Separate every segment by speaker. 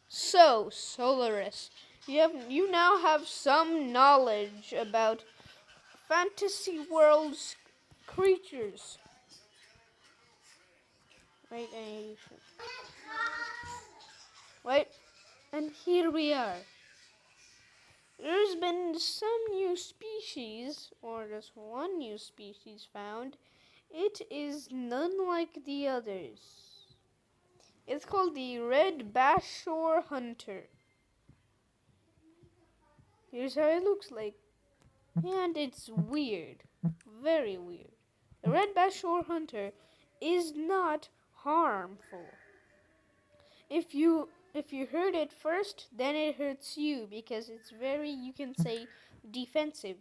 Speaker 1: So, Solaris, you now have some knowledge about fantasy world's creatures. Wait, wait, and here we are. There's been some new species, or just one new species found. It is none like the others. It's called the red basaurus hunter. Here's how it looks like. And it's weird. Very weird. The red basaurus hunter is not harmful. If you hurt it first, then it hurts you because it's very, you can say, defensive.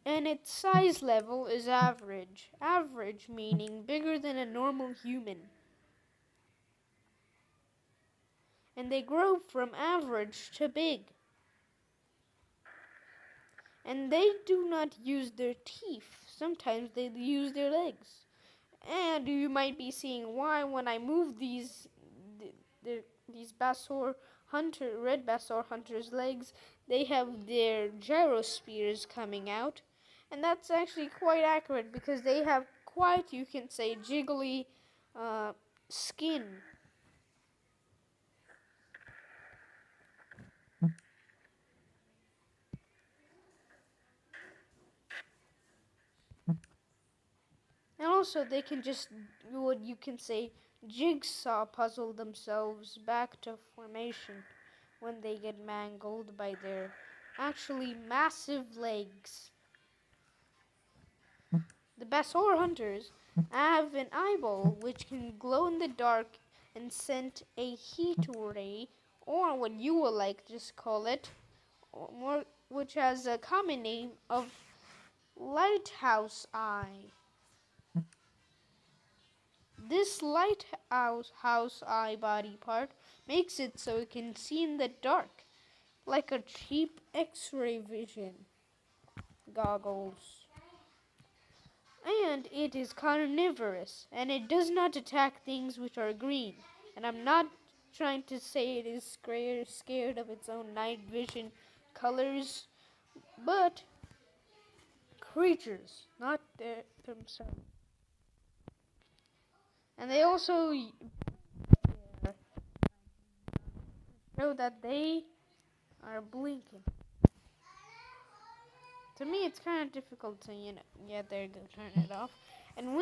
Speaker 1: And its size level is average. Average meaning bigger than a normal human. And they grow from average to big. And they do not use their teeth. Sometimes they use their legs. And you might be seeing why when I move these red basaur hunters' legs, they have their gyrospheres coming out. And that's actually quite accurate because they have quite, you can say, jiggly skin. And also they can just, what you can say, jigsaw puzzle themselves back to formation when they get mangled by their actually massive legs. The basaur hunters have an eyeball which can glow in the dark and send a heat ray, or what you will like just call it, which has a common name of lighthouse eye. This lighthouse eye body part makes it so it can see in the dark, like a cheap X-ray vision goggles. And it is carnivorous, and it does not attack things which are green. And I'm not trying to say it is scared of its own night vision colors, but creatures, not themselves. And they also show that they are blinking. To me, it's kind of difficult to, there you go, turn it off. And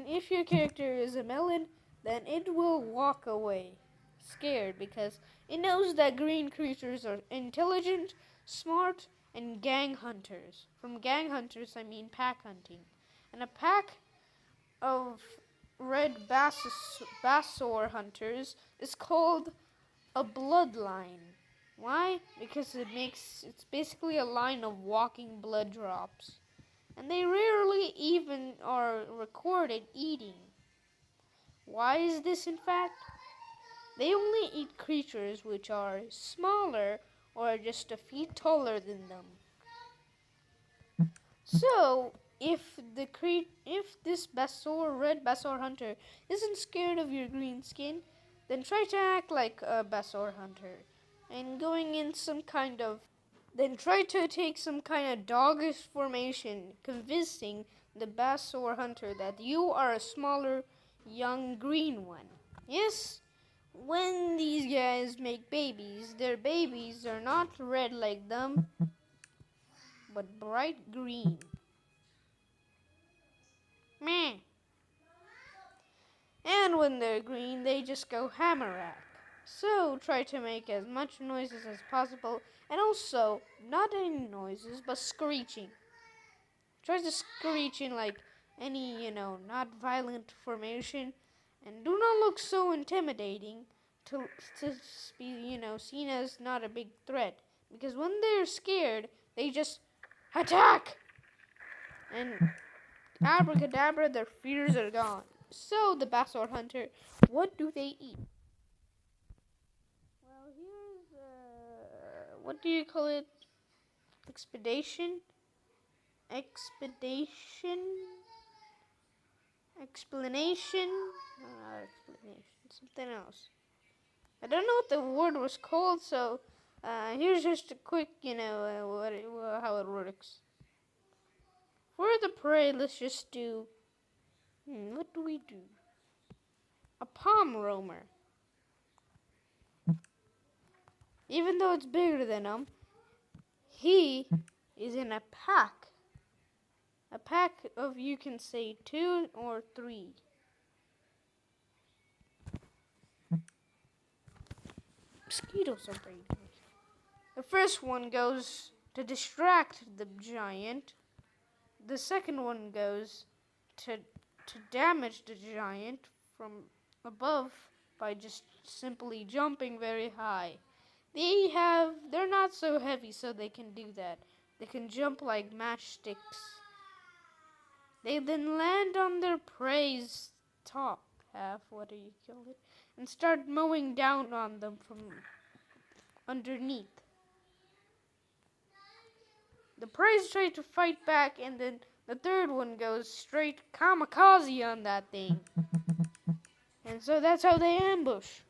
Speaker 1: if your character is a melon, then it will walk away, scared, because it knows that green creatures are intelligent, smart, and gang hunters. From gang hunters, I mean pack hunting. And a pack of red basaur hunters is called a bloodline. Why? Because it's basically a line of walking blood drops. And they rarely even are recorded eating. Why is this in fact? They only eat creatures which are smaller or just a feet taller than them. So, if this red basaur hunter isn't scared of your green skin, then try to act like a basaur hunter. And then try to take some kind of doggish formation, convincing the basaur hunter that you are a smaller, young green one. Yes, when these guys make babies, their babies are not red like them, but bright green. Meh. And when they're green, they just go hammerack. So try to make as much noises as possible, and also not any noises, but screeching. Try to screech in like any, not violent formation, and do not look so intimidating to be, seen as not a big threat. Because when they're scared, they just attack, and abracadabra, their fears are gone. So the basaur hunter, what do they eat? Well, here's what do you call it? Explanation. No, not explanation. something else. I don't know what the word was called, so here's just a quick, how it works. For the prey, let's just do, what do we do? A palm roamer. Even though it's bigger than him, he is in a pack. A pack of, you can say, 2 or 3. Mosquitoes are breeding. The first one goes to distract the giant. The second one goes to damage the giant from above by just simply jumping very high. They're not so heavy, so they can do that. They can jump like matchsticks. They then land on their prey's top half, what do you call it, and start mowing down on them from underneath. The preys try to fight back, and then the third one goes straight kamikaze on that thing. And so that's how they ambush.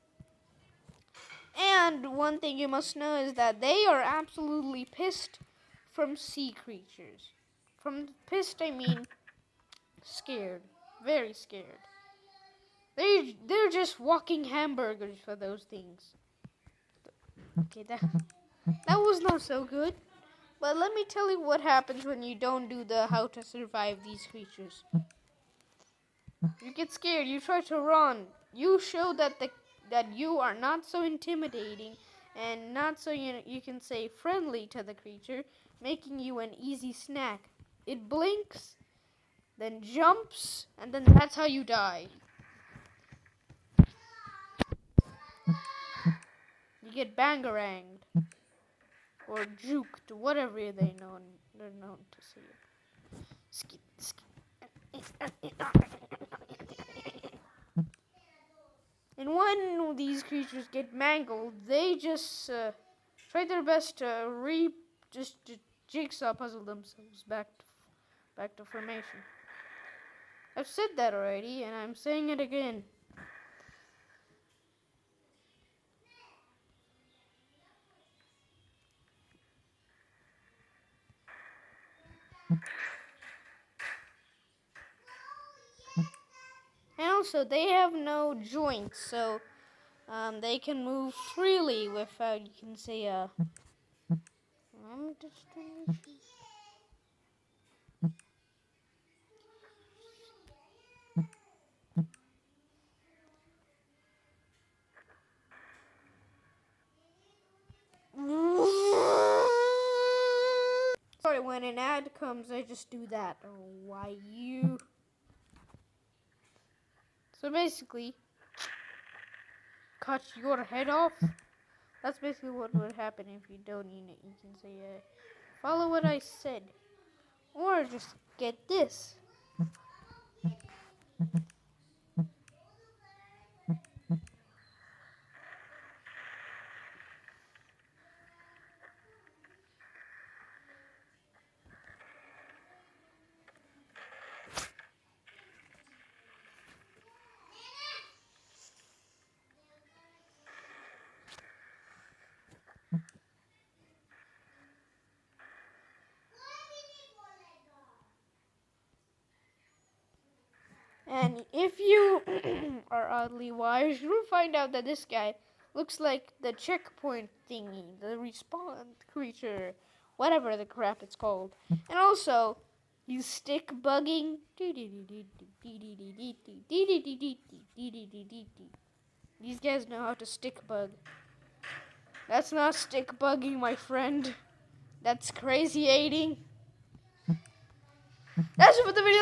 Speaker 1: And one thing you must know is that they are absolutely pissed from sea creatures. From pissed, I mean scared. Very scared. They're just walking hamburgers for those things. Okay, that was not so good. But let me tell you what happens when you don't do the how to survive these creatures. You get scared, you try to run. You show that you are not so intimidating and not so, you can say, friendly to the creature, making you an easy snack. It blinks, then jumps, and then that's how you die. You get bangaranged. Or juked, whatever they're known to say it. And when these creatures get mangled, they just try their best to jigsaw puzzle themselves back to formation. I've said that already, and I'm saying it again. And also, they have no joints, so they can move freely without, you can say, Sorry, when an ad comes, I just do that. Oh, why you... So basically, cut your head off. That's basically what would happen if you don't eat it. You can say, follow what I said. Or just get this. And if you are oddly wise, you'll find out that this guy looks like the checkpoint thingy, the respawn creature, whatever the crap it's called. And also, you stick bugging. These guys know how to stick bug. That's not stick bugging, my friend. That's crazy aiding. That's what the video.